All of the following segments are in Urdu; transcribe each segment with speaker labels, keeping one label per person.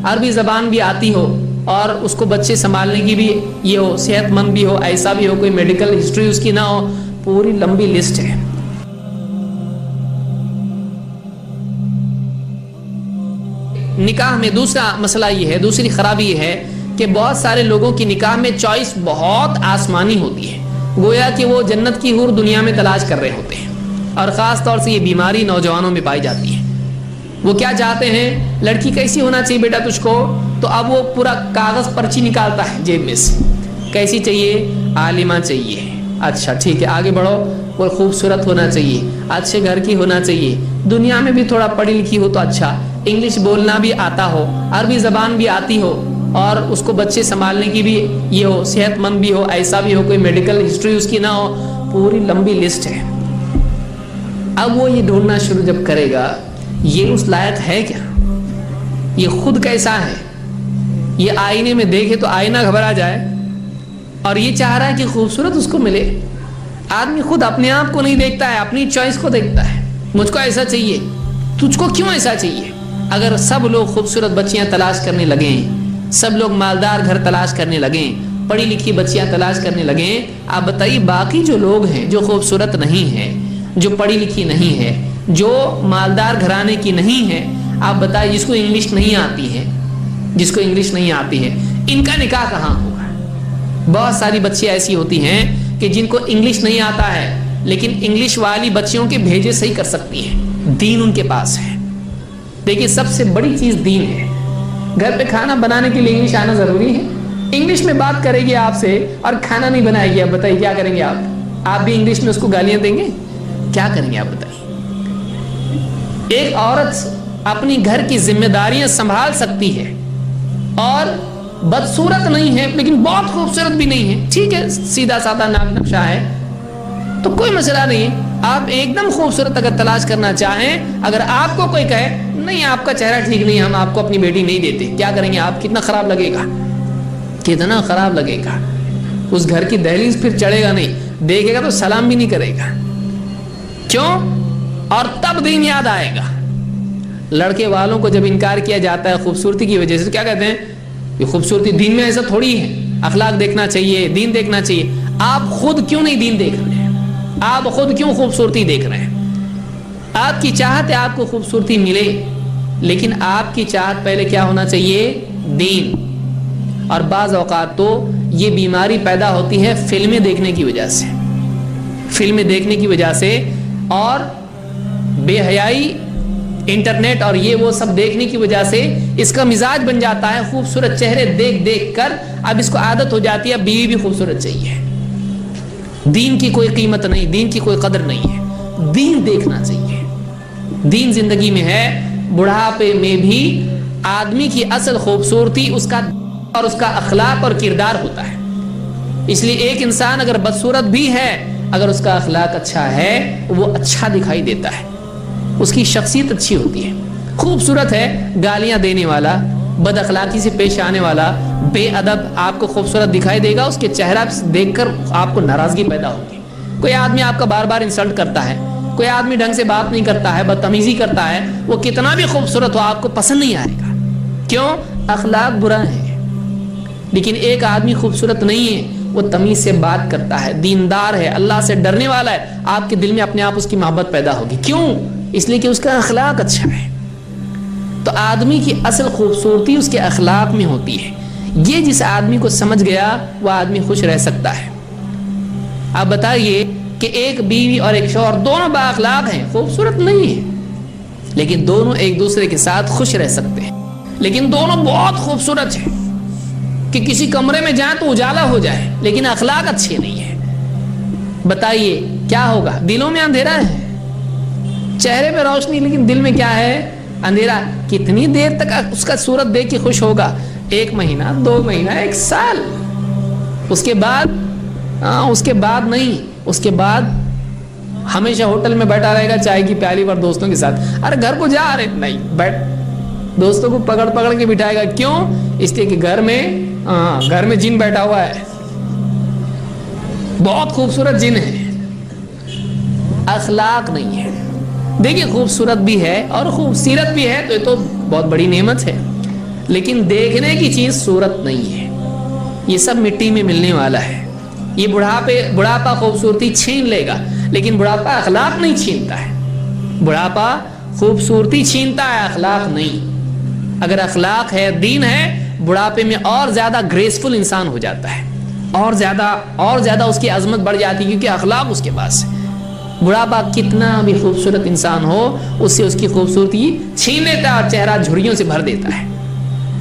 Speaker 1: عربی زبان بھی آتی ہو اور اس کو بچے سنبھالنے کی بھی یہ ہو, صحت مند بھی ہو, ایسا بھی ہو, کوئی میڈیکل ہسٹری اس کی نہ ہو, پوری لمبی لسٹ ہے. نکاح میں دوسرا مسئلہ یہ ہے, دوسری خرابی یہ ہے کہ بہت سارے لوگوں کی نکاح میں چوائس بہت آسمانی ہوتی ہے, گویا کہ وہ جنت کی حور دنیا میں تلاش کر رہے ہوتے ہیں. اور خاص طور سے یہ بیماری نوجوانوں میں پائی جاتی ہے. وہ کیا چاہتے ہیں, لڑکی کیسی ہونا چاہیے بیٹا تجھ کو, تو اب وہ پورا کاغذ پرچی نکالتا ہے جیب میں سے, کیسی چاہیے, عالمہ چاہیے, اچھا ٹھیک ہے آگے بڑھو, وہ خوبصورت ہونا چاہیے, اچھے گھر کی ہونا چاہیے, دنیا میں بھی تھوڑا پڑھی لکھی ہو تو اچھا, انگلش بولنا بھی آتا ہو, عربی زبان بھی آتی ہو, اور اس کو بچے سنبھالنے کی بھی یہ ہو, صحت مند بھی ہو, ایسا بھی ہو, کوئی میڈیکل ہسٹری اس کی نہ ہو, پوری لمبی لسٹ ہے. اب وہ یہ ڈھونڈنا شروع جب کرے گا, یہ اس لائق ہے کیا, یہ خود کیسا ہے, یہ آئینے میں دیکھے تو آئینہ گھبرا جائے, اور یہ چاہ رہا ہے کہ خوبصورت اس کو ملے. آدمی خود اپنے آپ کو نہیں دیکھتا ہے, اپنی چوائس کو دیکھتا ہے, مجھ کو ایسا چاہیے, تجھ کو کیوں ایسا چاہیے. اگر سب لوگ خوبصورت بچیاں تلاش کرنے لگیں, سب لوگ مالدار گھر تلاش کرنے لگیں, پڑھی لکھی بچیاں تلاش کرنے لگیں, آپ بتائیے باقی جو لوگ ہیں جو خوبصورت نہیں ہیں, جو پڑھی لکھی نہیں ہے, جو مالدار گھرانے کی نہیں ہے, آپ بتائیے جس کو انگلش نہیں آتی ہے, جس کو انگلش نہیں آتی ہے, ان کا نکاح کہاں ہوگا. بہت ساری بچیاں ایسی ہوتی ہیں کہ جن کو انگلش نہیں آتا ہے, لیکن انگلش والی بچیوں کے بھیجے صحیح کر سکتی ہیں, دین ان کے پاس ہے. دیکھیے سب سے بڑی چیز دین ہے. گھر پہ کھانا بنانے کے لیے انگلش آنا ضروری ہے. انگلش میں بات کرے گی آپ سے اور کھانا نہیں بنائے گی, آپ بتائیے کیا کریں گے آپ. آپ بھی انگلش میں اس کو گالیاں دیں گے, کیا کریں گے آپ بتائیے. ایک عورت اپنی گھر کی ذمہ داریاں سنبھال سکتی ہے اور بدصورت نہیں ہے لیکن بہت خوبصورت بھی نہیں ہے, ٹھیک ہے سیدھا سادہ ناک نقشہ ہے تو کوئی مسئلہ نہیں. آپ ایک دم خوبصورت اگر تلاش کرنا چاہیں, اگر آپ کو کوئی کہے نہیں آپ کا چہرہ ٹھیک نہیں, ہم آپ کو اپنی بیٹی نہیں دیتے, کیا کریں گے آپ. کتنا خراب لگے گا, کتنا خراب لگے گا. اس گھر کی دہلیز پھر چڑھے گا نہیں, دیکھے گا تو سلام بھی نہیں کرے گا. کیوں, اور تب دین یاد آئے گا. لڑکے والوں کو جب انکار کیا جاتا ہے خوبصورتی کی وجہ سے, تو کیا کہتے ہیں یہ خوبصورتی دین میں ایسا تھوڑی ہے, اخلاق دیکھنا چاہیے, دین دیکھنا چاہیے. آپ خود کیوں نہیں دین دیکھ رہے ہیں, آپ خود کیوں خوبصورتی دیکھ رہے ہیں. آپ کی چاہت ہے آپ کو خوبصورتی ملے, لیکن آپ کی چاہت پہلے کیا ہونا چاہیے, دین. اور بعض اوقات تو یہ بیماری پیدا ہوتی ہے فلمیں دیکھنے کی وجہ سے, فلمیں دیکھنے کی وجہ سے, اور بے حیائی, انٹرنیٹ اور یہ وہ سب دیکھنے کی وجہ سے اس کا مزاج بن جاتا ہے خوبصورت چہرے دیکھ دیکھ کر. اب اس کو عادت ہو جاتی ہے بیوی بھی خوبصورت چاہیے. دین کی کوئی قیمت نہیں, دین کی کوئی قدر نہیں ہے. دین دیکھنا چاہیے. دین زندگی میں ہے. بڑھاپے میں بھی آدمی کی اصل خوبصورتی اس کا اور اس کا اخلاق اور کردار ہوتا ہے. اس لیے ایک انسان اگر بدصورت بھی ہے, اگر اس کا اخلاق اچھا ہے وہ اچھا دکھائی دیتا ہے, اس کی شخصیت اچھی ہوتی ہے. خوبصورت ہے, گالیاں دینے والا, بد اخلاقی سے پیش آنے والا, بے ادب آپ کو خوبصورت دکھائی دے گا, اس کے چہرہ دیکھ کر آپ کو ناراضگی پیدا ہوگی. کوئی آدمی آپ کا بار بار انسلٹ کرتا ہے, کوئی آدمی ڈھنگ سے بات نہیں کرتا ہے, بدتمیزی کرتا ہے, وہ کتنا بھی خوبصورت ہو آپ کو پسند نہیں آئے گا. کیوں, اخلاق برا ہے. لیکن ایک آدمی خوبصورت نہیں ہے, وہ تمیز سے بات کرتا ہے, دیندار ہے, اللہ سے ڈرنے والا ہے, آپ کے دل میں اپنے آپ اس کی محبت پیدا ہوگی. کیوں, اس لیے کہ اس کا اخلاق اچھا ہے. تو آدمی کی اصل خوبصورتی اس کے اخلاق میں ہوتی ہے. یہ جس آدمی کو سمجھ گیا وہ آدمی خوش رہ سکتا ہے. آپ بتائیے کہ ایک بیوی اور ایک شوہر دونوں با اخلاق ہیں, خوبصورت نہیں ہے, لیکن دونوں ایک دوسرے کے ساتھ خوش رہ سکتے ہیں. لیکن دونوں بہت خوبصورت ہیں کہ کسی کمرے میں جائیں تو اجالا ہو جائے, لیکن اخلاق اچھے نہیں ہے. بتائیے کیا ہوگا. دلوں میں اندھیرا ہے, چہرے پہ روشنی لیکن دل میں کیا ہے, اندھیرا. کتنی دیر تک اس کا صورت دیکھ کے خوش ہوگا, 1 مہینہ, 2 مہینہ, 1 سال. اس کے بعد نہیں, اس کے بعد ہمیشہ ہوٹل میں بیٹھا رہے گا چائے کی پیالی پر دوستوں کے ساتھ. ارے گھر کو جا رہے نہیں, بیٹھ, دوستوں کو پکڑ پکڑ کے بٹھائے گا. کیوں, اس لیے کہ گھر میں جن بیٹھا ہوا ہے, بہت خوبصورت جن ہے, اخلاق نہیں ہے. دیکھیے خوبصورت بھی ہے اور خوبصورت بھی ہے تو یہ تو بہت بڑی نعمت ہے. لیکن دیکھنے کی چیز صورت نہیں ہے. یہ سب مٹی میں ملنے والا ہے. یہ بڑھاپا خوبصورتی چھین لے گا, لیکن بڑھاپا اخلاق نہیں چھینتا ہے. بڑھاپا خوبصورتی چھینتا ہے, اخلاق نہیں. اگر اخلاق ہے, دین ہے, بڑھاپے میں اور زیادہ گریسفل انسان ہو جاتا ہے, اور زیادہ اس کی عظمت بڑھ جاتی ہے, کیونکہ اخلاق اس کے پاس ہے. بڑھاپا کتنا بھی خوبصورت انسان ہو, اس سے اس کی خوبصورتی چھین لیتا ہے اور چہرہ جھریوں سے بھر دیتا ہے.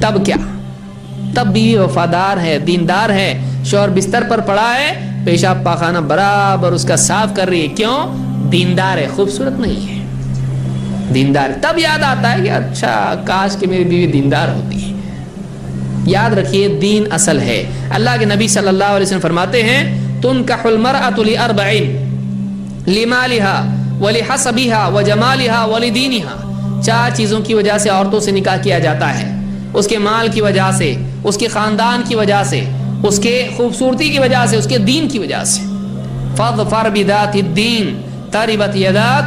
Speaker 1: تب کیا؟ تب بیوی وفادار ہے, دیندار ہے, شوہر بستر پر پڑا ہے, پیشاب پاخانہ برابر اس کا صاف کر رہی ہے. کیوں؟ دیندار ہے, خوبصورت نہیں ہے, دیندار. تب یاد آتا ہے کہ اچھا کاش کہ میری بیوی دیندار ہوتی ہے. یاد رکھیے, دین اصل ہے. اللہ کے نبی صلی اللہ علیہ وسلم فرماتے ہیں تنکح المرأة لأربعین لمالها ولحسبها وجمالها ولدینها. 4 چیزوں کی وجہ سے عورتوں سے نکاح کیا جاتا ہے. اس کے مال کی وجہ سے, اس کے خاندان کی وجہ سے, اس کے خوبصورتی کی وجہ سے, اس کے دین کی وجہ سے. فاظفر بذات الدین تربت یداک.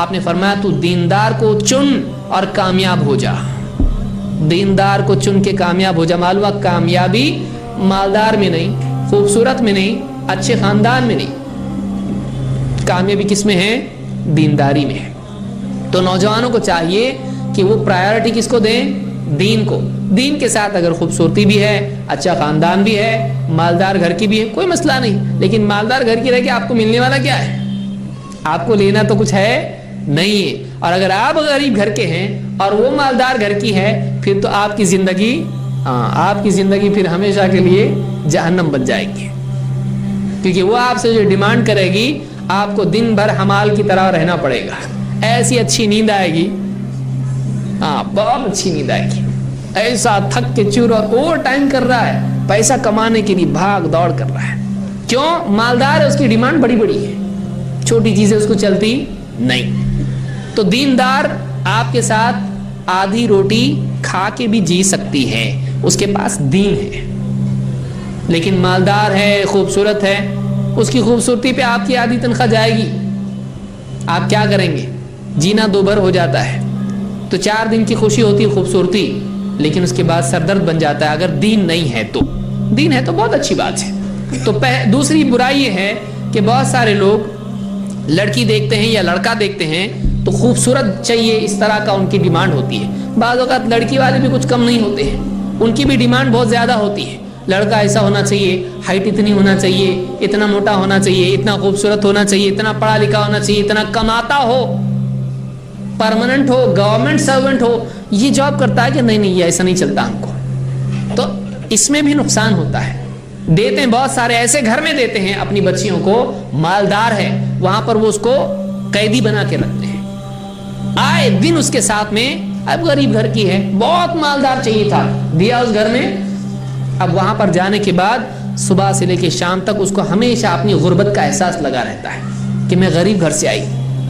Speaker 1: آپ نے فرمایا تو دیندار کو چن اور کامیاب ہو جا. دیندار کو چن کے کامیاب ہو جا. معلوم کامیابی مالدار میں نہیں, خوبصورت میں نہیں, اچھے خاندان میں نہیں. کامیابی کس میں ہے؟ دینداری میں ہے. تو نوجوانوں کو چاہیے کہ وہ پرائیورٹی کس کو دیں؟ دین کو. دین کے ساتھ اگر خوبصورتی بھی ہے, اچھا خاندان بھی ہے, مالدار گھر کی بھی ہے, کوئی مسئلہ نہیں. لیکن مالدار گھر کی رہ کے آپ کو ملنے والا کیا ہے؟ آپ کو لینا تو کچھ ہے نہیں ہے. اور اگر آپ غریب گھر کے ہیں اور وہ مالدار گھر کی ہے, پھر تو آپ کی زندگی پھر ہمیشہ کے لیے جہنم بن جائے گی. کیونکہ وہ آپ سے جو ڈیمانڈ کرے گی, آپ کو دن بھر حمال کی طرح رہنا پڑے گا. ایسی اچھی نیند آئے گی, بہت اچھی نیند آئے گی. ایسا تھک کے چور اور اوور ٹائم کر رہا ہے, پیسہ کمانے کے لیے بھاگ دوڑ کر رہا ہے. کیوں؟ مالدار ہے, اس کی ڈیمانڈ بڑی بڑی ہے, چھوٹی چیزیں اس کو چلتی نہیں. تو دیندار آپ کے ساتھ آدھی روٹی کھا کے بھی جی سکتی ہے, اس کے پاس دین ہے. لیکن مالدار ہے, خوبصورت ہے, اس کی خوبصورتی پہ آپ کی آدھی تنخواہ جائے گی. آپ کیا کریں گے؟ جینا دوبھر ہو جاتا ہے. تو 4 دن کی خوشی ہوتی ہے خوبصورتی, لیکن اس کے بعد سردرد بن جاتا ہے. اگر دین نہیں ہے تو, دین ہے تو بہت اچھی بات ہے. تو دوسری برائی یہ ہے کہ بہت سارے لوگ لڑکی دیکھتے ہیں یا لڑکا دیکھتے ہیں تو خوبصورت چاہیے, اس طرح کا ان کی ڈیمانڈ ہوتی ہے. بعض اوقات لڑکی والے بھی کچھ کم نہیں ہوتے ہیں, ان کی بھی ڈیمانڈ بہت زیادہ ہوتی ہے. لڑکا ایسا ہونا چاہیے, ہائٹ اتنی ہونا چاہیے, اتنا موٹا ہونا چاہیے, اتنا خوبصورت ہونا چاہیے, اتنا پڑھا لکھا ہونا چاہیے, اتنا کماتا ہو, پرماننٹ ہو, گورنمنٹ سرونٹ ہو. یہ جاب کرتا ہے کہ نہیں یہ ایسا نہیں چلتا ہم کو. تو اس میں بھی نقصان ہوتا ہے. دیتے ہیں بہت سارے ایسے گھر میں دیتے ہیں اپنی بچیوں کو, مالدار ہے, وہاں پر وہ اس کو قیدی بنا کے رکھتے ہیں. آئے دن اس کے ساتھ میں, اب غریب گھر کی ہے, بہت مالدار چاہیے تھا, دیا اس گھر میں. اب وہاں پر جانے کے بعد صبح سے لے کے شام تک اس کو ہمیشہ اپنی غربت کا احساس لگا رہتا ہے کہ میں غریب گھر سے آئی,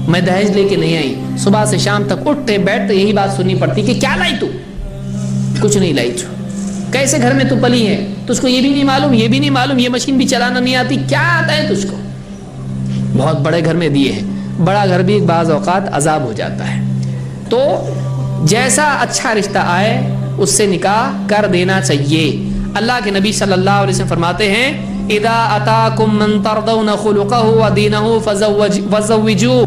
Speaker 1: میں دہیج لے کے نہیں آئی. صبح سے شام تک اٹھتے بیٹھتے یہی بات سننی پڑتی کہ کیا لائی تو؟ کچھ نہیں لائی. کیسے گھر میں تو پلی ہے, تو اس کو یہ بھی نہیں معلوم, یہ بھی نہیں معلوم, یہ مشین بھی چلانا نہیں آتی, کیا آتا ہے تجھ کو؟ بہت بڑے گھر میں دیے ہیں. بڑا گھر بھی بعض اوقات عذاب ہو جاتا ہے. تو جیسا اچھا رشتہ آئے اس سے نکاح کر دینا چاہیے. اللہ کے نبی صلی اللہ علیہ وسلم فرماتے ہیں اذا اتاکم من ترضون خلقہ ودینہ فزوجوہ.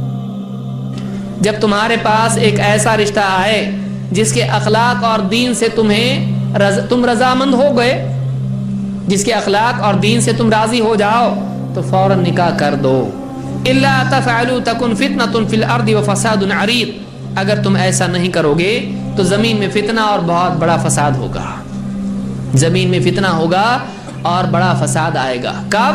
Speaker 1: جب تمہارے پاس ایک ایسا رشتہ آئے جس کے اخلاق اور دین سے تم رضامند ہو گئے, جس کے اخلاق اور دین سے تم راضی ہو جاؤ, تو فوراً نکاح کر دو. الا تفعلوا تکن فتنة فی الارض وفساد عریض. اگر تم ایسا نہیں کرو گے تو زمین میں فتنہ اور بہت بڑا فساد ہوگا. زمین میں فتنہ ہوگا اور بڑا فساد آئے گا. کب؟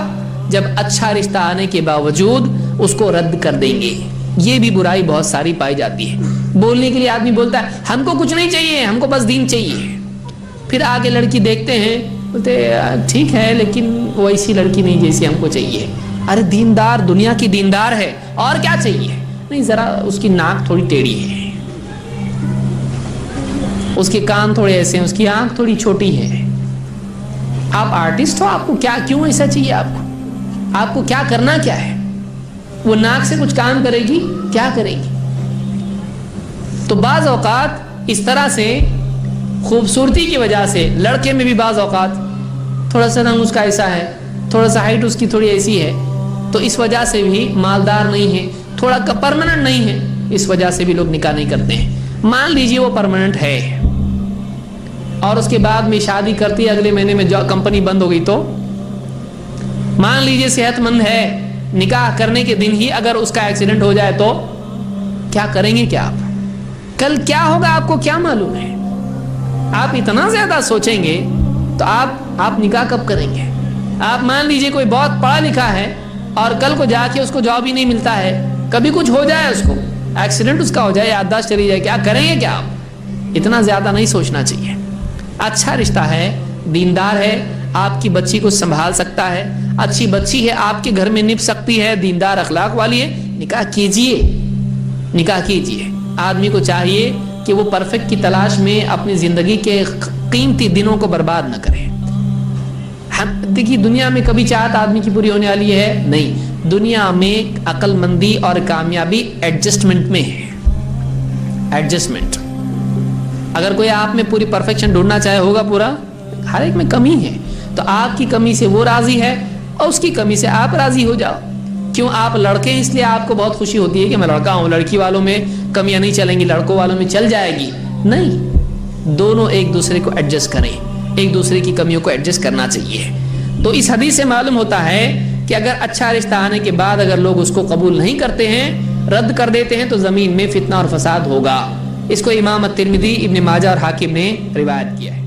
Speaker 1: جب اچھا رشتہ آنے کے باوجود اس کو رد کر دیں گے. یہ بھی برائی بہت ساری پائی جاتی ہے. بولنے کے لیے آدمی بولتا ہے ہم کو کچھ نہیں چاہیے, ہم کو بس دین چاہیے. پھر آگے لڑکی دیکھتے ہیں, بولتے ٹھیک ہے لیکن ویسی لڑکی نہیں جیسی ہم کو چاہیے. ارے دیندار, دنیا کی دیندار ہے, اور کیا چاہیے؟ نہیں, ذرا اس کی ناک تھوڑی ٹیڑھی ہے, اس کے کان تھوڑے ایسے ہیں, اس کی آنکھ تھوڑی چھوٹی ہے. آپ آرٹسٹ ہو, آپ کو کیا کیوں ایسا چاہیے؟ آپ کو کیا کرنا کیا ہے؟ وہ ناک سے کچھ کام کرے گی؟ کیا کرے گی؟ تو بعض اوقات اس طرح سے خوبصورتی کی وجہ سے لڑکے میں بھی بعض اوقات تھوڑا سا رنگ اس کا ایسا ہے, تھوڑا سا ہائٹ اس کی تھوڑی ایسی ہے, تو اس وجہ سے بھی مالدار نہیں ہے, تھوڑا پرماننٹ نہیں ہے, اس وجہ سے بھی لوگ نکاح نہیں کرتے ہیں. مان لیجئے وہ پرماننٹ ہے اور اس کے بعد میں شادی کرتی ہے, اگلے مہینے میں جو کمپنی بند ہو گئی, تو مان لیجئے صحت مند ہے, نکاح کرنے کے دن ہی اگر اس کا ایکسیڈنٹ ہو جائے تو کیا کریں گے؟ کیا آپ کل کیا ہوگا آپ کو کیا معلوم ہے؟ آپ اتنا زیادہ سوچیں گے تو آپ نکاح کب کریں گے؟ آپ مان لیجئے کوئی بہت پڑھا لکھا ہے اور کل کو جا کے اس کو جاب ہی نہیں ملتا ہے, کبھی کچھ ہو جائے, اس کو ایکسیڈنٹ اس کا ہو جائے, یادداشت چلی جائے, کیا کریں گے؟ کیا آپ اتنا زیادہ نہیں سوچنا چاہیے. اچھا رشتہ ہے, دیندار ہے, آپ کی بچی کو سنبھال سکتا ہے, اچھی بچی ہے, آپ کے گھر میں نپ سکتی ہے, دیندار اخلاق والی ہے, نکاح کیجئے, نکاح کیجئے. آدمی کو چاہیے کہ وہ پرفیکٹ کی تلاش میں اپنی زندگی کے قیمتی دنوں کو برباد نہ کرے. دیکھیے دنیا میں کبھی چاہت آدمی کی پوری ہونے والی ہے نہیں. دنیا میں عقل مندی اور کامیابی ایڈجسٹمنٹ میں ہے, ایڈجسٹمنٹ. اگر کوئی آپ میں پوری پرفیکشن ڈھونڈنا چاہے ہوگا پورا, ہر ایک میں کمی ہے, تو آپ کی کمی سے وہ راضی ہے اور اس کی کمی سے آپ راضی ہو جاؤ. کیوں آپ لڑکے ہیں اس لیے آپ کو بہت خوشی ہوتی ہے کہ میں لڑکا ہوں, لڑکی والوں میں کمیاں نہیں چلیں گی, لڑکوں والوں میں چل جائے گی. نہیں, دونوں ایک دوسرے کو ایڈجسٹ کریں, ایک دوسرے کی کمیوں کو ایڈجسٹ کرنا چاہیے. تو اس حدیث سے معلوم ہوتا ہے کہ اگر اچھا رشتہ آنے کے بعد اگر لوگ اس کو قبول نہیں کرتے ہیں, رد کر دیتے ہیں, تو زمین میں فتنہ اور فساد ہوگا. اس کو امام الترمذی, ابن ماجہ اور حاکم نے روایت کیا ہے.